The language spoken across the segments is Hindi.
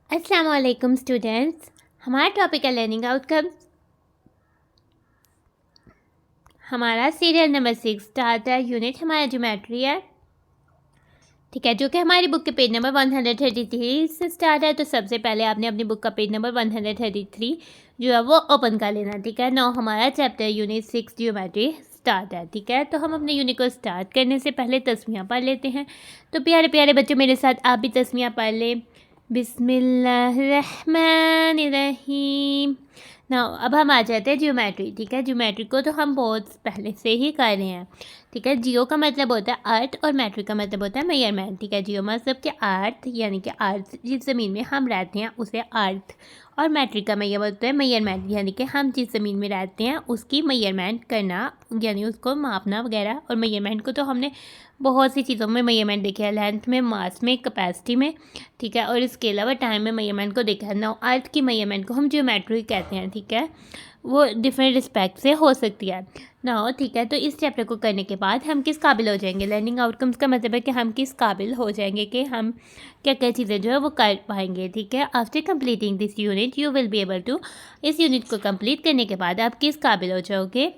अस्सलाम वालेकुम स्टूडेंट्स। हमारा टॉपिक है लर्निंग आउटकम्स। हमारा सीरियल नंबर 6 स्टार्ट है। यूनिट हमारा ज्योमेट्री है, ठीक है, जो कि हमारी बुक के पेज नंबर 133 से स्टार्ट है। तो सबसे पहले आपने अपनी बुक का पेज नंबर 133 जो है वो ओपन कर लेना, ठीक है। नाउ हमारा चैप्टर यूनिट 6 ज्योमेट्री स्टार्ट है, ठीक है। तो हम अपने यूनिट को स्टार्ट करने से पहले तस्मीयाँ पढ़ लेते हैं। तो प्यारे प्यारे बच्चों, मेरे साथ आप भी तस्मीयाँ पढ़ लें। बिस्मिल्लाहिर्रहमानिर्रहीम। ना अब हम आ जाते हैं ज्योमेट्री, ठीक है। ज्योमेट्री को तो हम बहुत पहले से ही कर रहे हैं, ठीक है। जियो का मतलब होता है अर्थ और मैट्रिक का मतलब होता है मेजरमेंट, ठीक है। जियो मतलब कि अर्थ यानी कि अर्थ जिस ज़मीन में हम रहते हैं उसे अर्थ, और मैट्रिक का मतलब होता है मेजरमेंट यानी कि हम जिस ज़मीन में रहते हैं उसकी मेजरमेंट करना, यानी उसको मापना वगैरह। और मेजरमेंट को तो हमने बहुत सी चीज़ों में मेजरमेंट देखा है, लेंथ में, मास में, कैपेसिटी में, ठीक है। और इसके अलावा टाइम में मेजरमेंट को देखा है। नाउ अर्थ की मेजरमेंट को हम ज्योमेट्री कहते हैं, ठीक है। वो डिफरेंट रिस्पेक्ट से हो सकती है नाउ, ठीक है। तो इस चैप्टर को करने के बाद हम किस काबिल हो जाएंगे? लर्निंग आउटकम्स का मतलब है कि हम किस काबिल हो जाएंगे कि हम क्या क्या चीज़ें जो है वो कर पाएंगे, ठीक है। After completing this unit you will be able to, इस यूनिट को कंप्लीट करने के बाद आप किस काबिल हो जाओगे?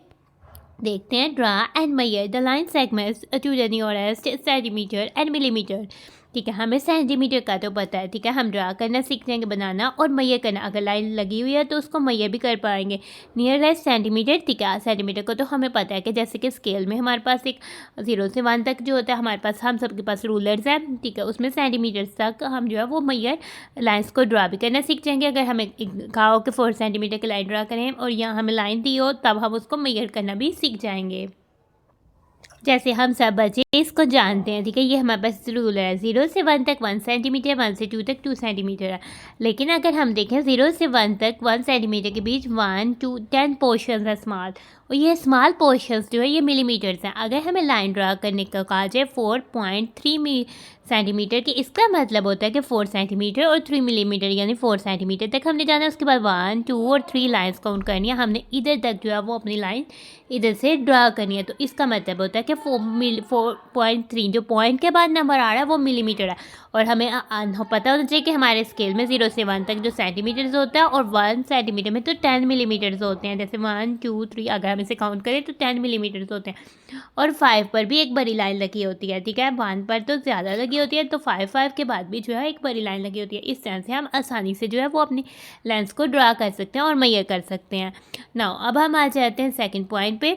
देखते हैं। Draw and measure the line segments to the nearest centimetre and millimetre, ठीक है। हमें सेंटीमीटर का तो पता है, ठीक है। हम ड्रा करना सीख जाएंगे, बनाना और मैयर करना। अगर लाइन लगी हुई है तो उसको मैयर भी कर पाएंगे। नियरेस्ट सेंटीमीटर, ठीक है। सेंटीमीटर को तो हमें पता है कि जैसे कि स्केल में हमारे पास एक 0 से 1 तक जो होता है, हमारे पास हम सबके पास रूलर्स हैं, ठीक है। उसमें सेंटीमीटर्स तक हम जो है वो मैयर लाइन्स को ड्रा भी करना सीख जाएंगे। अगर हमें कहा हो कि 4 सेंटीमीटर की लाइन ड्रा करें और यहाँ हमें लाइन दी हो, तब हम उसको मैयर करना भी सीख जाएंगे। जैसे हम सब बच्चे इसको जानते हैं, ठीक है। ये हमारे पास रूलर है, 0 से 1 तक 1 सेंटीमीटर, 1 से 2 तक 2 सेंटीमीटर है। लेकिन अगर हम देखें 0 से 1 तक 1 सेंटीमीटर के बीच 1 to 10 पोर्शन है स्मॉल, और ये स्मॉल पोर्शंस जो है ये मिलीमीटर्स हैं। अगर हमें लाइन ड्रा करने का कहा जाए 4.3 सेंटीमीटर की, इसका मतलब होता है कि 4 सेंटीमीटर और 3 मिलीमीटर यानी 4 सेंटीमीटर तक हमने जाना है। उसके बाद 1, 2 और 3 लाइन्स काउंट करनी है हमने, इधर तक जो है वो अपनी लाइन इधर से ड्रा करनी है। तो इसका मतलब होता है कि 4.3 जो पॉइंट के बाद नंबर आ रहा है वो मिलीमीटर है। और हमें पता होना चाहिए कि हमारे स्केल में 0 से 1 तक जो सेंटीमीटर्स होता है, और 1 सेंटीमीटर में तो 10 मिलीमीटर्स होते हैं। जैसे 1, 2, 3 अगर हम इसे काउंट करें तो 10 मिलीमीटर्स होते हैं। और 5 पर भी एक बड़ी लाइन लगी होती है, ठीक है। 1 पर तो ज़्यादा लगी होती है, तो 5 के बाद भी जो है एक बड़ी लाइन लगी होती है। इस तरह से हम आसानी से जो है वो अपनी लाइन्स को ड्रा कर सकते हैं और मैयर कर सकते हैं। नाउ अब हम आ जाते हैं सेकंड पॉइंट पे,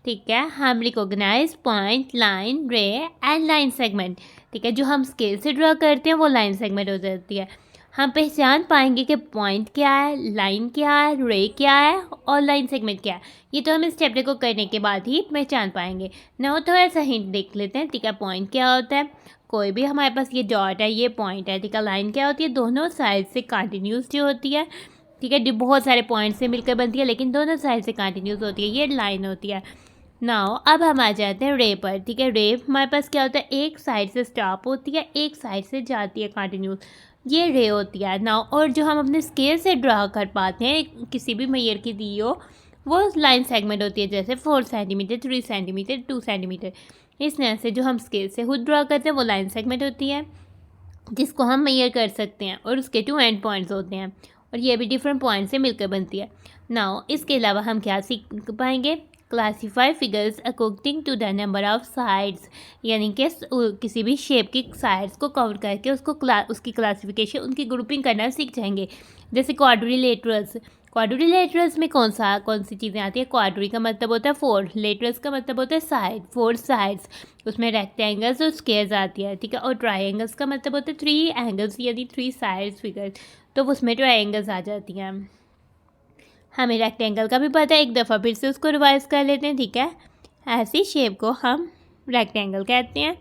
ठीक है। हम रिकॉग्नाइज पॉइंट, लाइन, रे एंड लाइन सेगमेंट, ठीक है। जो हम स्केल से ड्रा करते हैं वो लाइन सेगमेंट हो जाती है। हम पहचान पाएंगे कि पॉइंट क्या है, लाइन क्या है, रे क्या है और लाइन सेगमेंट क्या है। ये तो हम इस चैप्टर को करने के बाद ही पहचान पाएंगे ना। थोड़ा सा हिंट देख लेते हैं, ठीक है। पॉइंट क्या होता है? कोई भी हमारे पास ये डॉट है, ये पॉइंट है, ठीक है। लाइन क्या होती है? दोनों साइड से कंटिन्यूस जो होती है, ठीक है। बहुत सारे पॉइंट से मिलकर बनती है लेकिन दोनों साइड से कंटिन्यूस होती है, ये लाइन होती है। नाउ अब हम आ जाते हैं रे पर, ठीक है। रे हमारे पास क्या होता है? एक साइड से स्टॉप होती है, एक साइड से जाती है कंटिन्यूस, ये रे होती है। नाउ और जो हम अपने स्केल से ड्रा कर पाते हैं किसी भी मैयर की दी हो, वो लाइन सेगमेंट होती है। जैसे 4 सेंटीमीटर, 3 सेंटीमीटर, 2 सेंटीमीटर, इस तरह से जो हम स्केल से खुद ड्रा करते हैं वो लाइन सेगमेंट होती है, जिसको हम मैयर कर सकते हैं। और उसके 2 एंड पॉइंट्स होते हैं, और ये भी डिफरेंट पॉइंट से मिलकर बनती है। नाउ इसके अलावा हम क्या सीख पाएंगे? Classify figures according to the number of sides, यानी कि किसी भी शेप की साइड्स को काउंट करके उसकी क्लासिफिकेशन, उनकी ग्रुपिंग करना सीख जाएंगे। जैसे क्वाड्रिलेटरल्स, क्वाड्रिलेटरल्स में कौन सी चीज़ें आती है? क्वाड्री का मतलब होता है 4, लेटरल्स का मतलब होता है साइड, 4 साइड्स, उसमें रेक्टेंगल्स और स्क्वायर्स आती है, ठीक है। और ट्राइंगल्स का मतलब होता है 3 एंगल्स यानी 3 साइड्स फिगर, तो उसमें ट्राइंगल्स आ जाती हैं। हमें रेक्टेंगल का भी पता है, एक दफ़ा फिर से उसको रिवाइज कर लेते हैं, ठीक है। ऐसी शेप को हम रेक्टेंगल कहते हैं,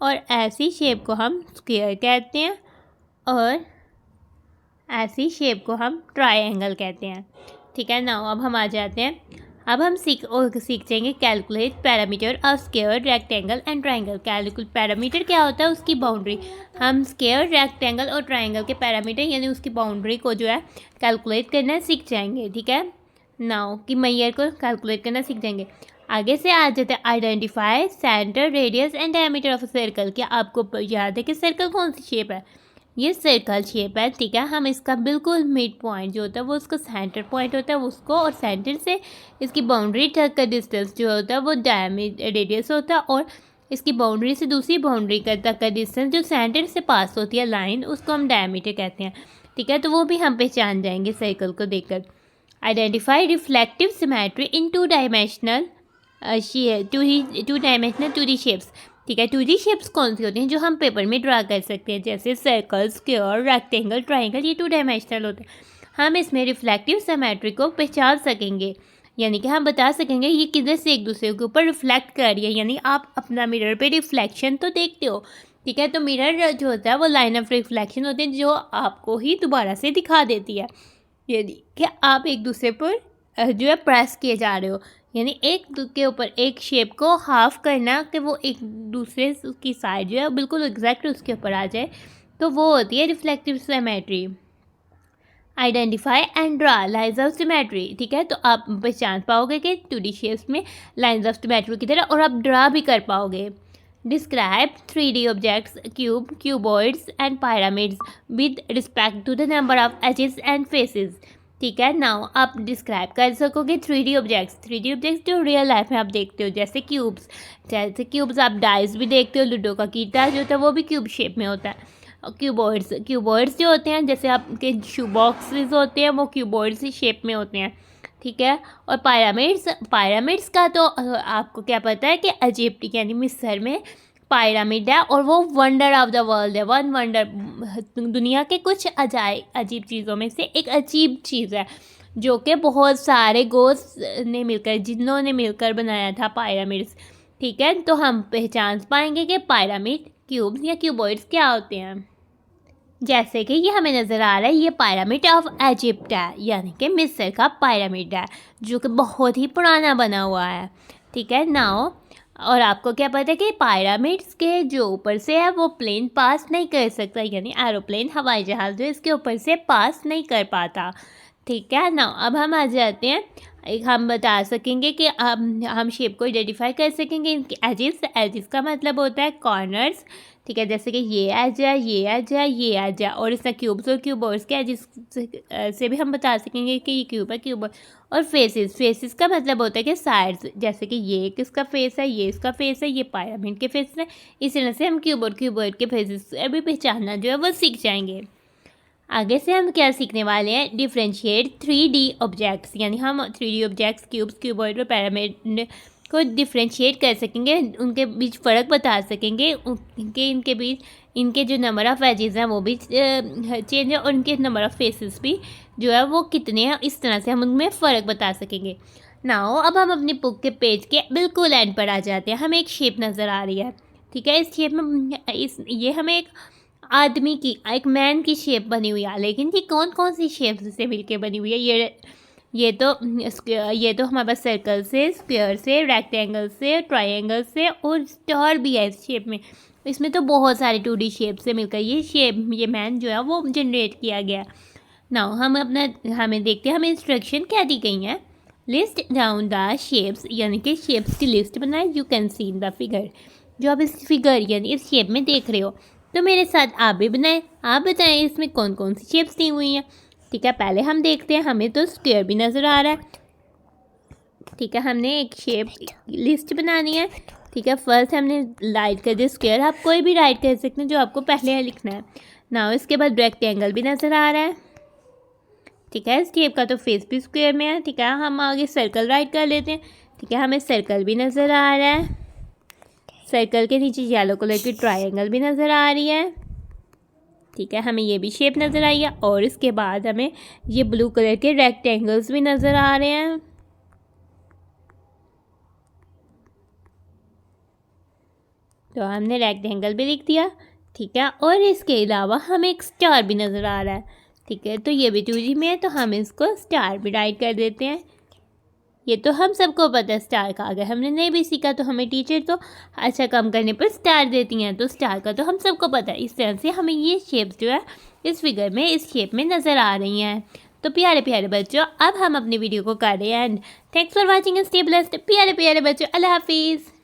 और ऐसी शेप को हम स्क्वायर कहते हैं, और ऐसी शेप को हम ट्रायंगल कहते हैं, ठीक है ना। अब हम आ जाते हैं, अब हम सीख जाएंगे calculate parameter of square, rectangle and triangle. Calculate parameter क्या होता है? उसकी बाउंड्री। हम स्क्वायर, रेक्टेंगल और ट्रायंगल के पैरामीटर यानी उसकी बाउंड्री को जो है कैलकुलेट करना सीख जाएंगे, ठीक है। नाउ कि मैयर को कैलकुलेट करना सीख जाएंगे। आगे से आ जाते हैं identify centre, radius and diameter of circle. क्या आपको याद है कि सर्कल कौन सी शेप है? ये सर्कल शेप है, ठीक है। हम इसका बिल्कुल मिड पॉइंट जो होता है वो उसका सेंटर पॉइंट होता है, उसको और सेंटर से इसकी बाउंड्री तक का डिस्टेंस जो होता है वो रेडियस होता है, और इसकी बाउंड्री से दूसरी बाउंड्री तक का डिस्टेंस जो सेंटर से पास होती है लाइन, उसको हम डायमीटर कहते हैं, ठीक है। तो वो भी हम पहचान जाएंगे सर्कल को देखकर। आइडेंटिफाई रिफ्लेक्टिव सिमेट्री इन टू डायमेंशनल 2D शेप्स, ठीक है। 2D शेप्स कौन सी होती हैं जो हम पेपर में ड्रा कर सकते हैं, जैसे सर्कल, स्क्वायर, रेक्टेंगल, ट्राइंगल, ये 2 डायमेंशनल होते हैं। हम इसमें रिफ्लेक्टिव सिमेट्री को पहचान सकेंगे, यानी कि हम बता सकेंगे ये किधर से एक दूसरे के ऊपर रिफ्लेक्ट कर रही है, यानी आप अपना मिरर पे रिफ्लेक्शन तो देखते हो, ठीक है। तो मिरर जो होता है वो लाइन ऑफ रिफ्लेक्शन होते हैं जो आपको ही दोबारा से दिखा देती है, यानी कि आप एक दूसरे पर जो है प्रेस किए जा रहे हो, यानी एक के ऊपर एक शेप को हाफ करना कि वो एक दूसरे की साइड जो है बिल्कुल एग्जैक्ट उसके ऊपर आ जाए, तो वो होती है reflective symmetry. Identify and draw lines of symmetry, ठीक है। तो आप पहचान पाओगे कि 2D शेप्स में लाइन्स ऑफ सिमेट्री की तरह, और आप ड्रा भी कर पाओगे। Describe 3D objects, cube, cuboids and pyramids with respect to the number of edges and faces, ठीक है। नाउ आप डिस्क्राइब कर सकोगे 3D ऑब्जेक्ट्स जो रियल लाइफ में आप देखते हो, जैसे क्यूब्स आप डाइस भी देखते हो, लूडो का कीटा जो होता है वो भी क्यूब शेप में होता है। और क्यूबॉइड्स जो होते हैं जैसे आपके शू बॉक्सेस होते हैं वो क्यूबॉइड्स शेप में होते हैं, ठीक है। और पिरामिड्स का तो आपको क्या पता है कि इजिप्ट यानी मिस्र में पिरामिड है, और वो वंडर ऑफ द वर्ल्ड है, वन वंडर, दुनिया के कुछ अजीब चीज़ों में से एक अजीब चीज़ है, जो कि बहुत सारे जिन्हों ने मिलकर बनाया था पिरामिड्स, ठीक है। तो हम पहचान पाएंगे कि पिरामिड, क्यूब्स या क्यूबॉइड्स क्या होते हैं। जैसे कि ये हमें नज़र आ रहा है, ये पिरामिड ऑफ इजिप्ट है, यानी कि मिस्र का पिरामिड है जो कि बहुत ही पुराना बना हुआ है, ठीक है। नाउ और आपको क्या पता है कि पिरामिड्स के जो ऊपर से है वो प्लेन पास नहीं कर सकता, यानी एरोप्लेन, हवाई जहाज़ जो इसके ऊपर से पास नहीं कर पाता, ठीक है ना। अब हम आ जाते हैं, हम बता सकेंगे कि हम शेप को आइडेंटिफाई कर सकेंगे इनके एजिस का मतलब होता है कॉर्नर्स, ठीक है। जैसे कि ये एज है, ये एज है, ये एज है, और इसका क्यूब्स और क्यूबॉइड्स के एजिस से भी हम बता सकेंगे कि ये क्यूब है, क्यूबॉइड। और फेसेस का मतलब होता है कि साइड्स, जैसे कि ये किसका फेस है, ये इसका फेस है, ये पिरामिड के फेस है। इस तरह से हम क्यूब और क्यूबॉइड के फेसेस अभी पहचानना जो है वो सीख जाएंगे। आगे से हम क्या सीखने वाले हैं, डिफ्रेंशिएट 3D ऑब्जेक्ट्स, यानी हम 3D ऑब्जेक्ट्स, क्यूब्स, क्यूबॉइड और पिरामिड को डिफ्रेंशिएट कर सकेंगे, उनके बीच फ़र्क बता सकेंगे, उनके इनके बीच इनके जो नंबर ऑफ़ एजेस हैं वो भी चेंज है, और इनके नंबर ऑफ़ फेसेस भी जो है वो कितने हैं, इस तरह से हम उनमें फ़र्क बता सकेंगे। नाउ अब हम अपनी बुक के पेज के बिल्कुल एंड पर आ जाते हैं। हमें एक शेप नज़र आ रही है, ठीक है। इस शेप में ये हमें एक आदमी की, एक मैन की शेप बनी हुई है, लेकिन ये कौन कौन सी शेप से मिलके बनी हुई है, ये तो हमारे पास सर्कल से, स्क्वायर से, रेक्टेंगल से, ट्रायंगल से, और स्टार भी है इस शेप में। इसमें तो बहुत सारे 2D शेप से मिलकर ये मैन जो है वो जनरेट किया गया। नाउ हमें देखते हैं हमें इंस्ट्रक्शन क्या दी गई हैं। लिस्ट डाउन द शेप्स, यानी कि शेप्स की लिस्ट बनाए। You can see in the figure, जो आप इस फिगर यानी इस शेप में देख रहे हो, तो मेरे साथ आप भी बनाएं। आप बताएं इसमें कौन कौन सी शेप्स दी हुई हैं, ठीक है। पहले हम देखते हैं, हमें तो स्क्वायर भी नज़र आ रहा है, ठीक है। हमने एक शेप लिस्ट बनानी है, ठीक है। फर्स्ट हमने राइट कर दिया स्क्वायर, आप कोई भी राइट कर सकते हैं जो आपको पहले लिखना है। नाउ इसके बाद रेक्टेंगल भी नज़र आ रहा है, ठीक है। इस शेप का तो फेस भी स्क्वायर में है, ठीक है। हम आगे सर्कल राइट कर लेते हैं, ठीक है। हमें सर्कल भी नज़र आ रहा है, सर्कल के नीचे येलो कलर की ट्रायंगल भी नज़र आ रही है, ठीक है। हमें ये भी शेप नज़र आई है, और इसके बाद हमें ये ब्लू कलर के रेक्टेंगल्स भी नज़र आ रहे हैं, तो हमने रेक्टेंगल भी लिख दिया, ठीक है। और इसके अलावा हमें एक स्टार भी नज़र आ रहा है, ठीक है। तो ये भी 2D में है, तो हम इसको स्टार भी राइट कर देते हैं। ये तो हम सबको पता है स्टार का, अगर हमने नहीं भी सीखा तो हमें टीचर तो अच्छा काम करने पर स्टार देती हैं, तो स्टार का तो हम सबको पता है। इस तरह से हमें ये शेप्स जो है इस फिगर में इस शेप में नज़र आ रही हैं। तो प्यारे प्यारे बच्चों, अब हम अपनी वीडियो को कर रहे हैं and thanks for watching and stay blessed. प्यारे प्यारे बच्चों, अल्लाह हाफिज़।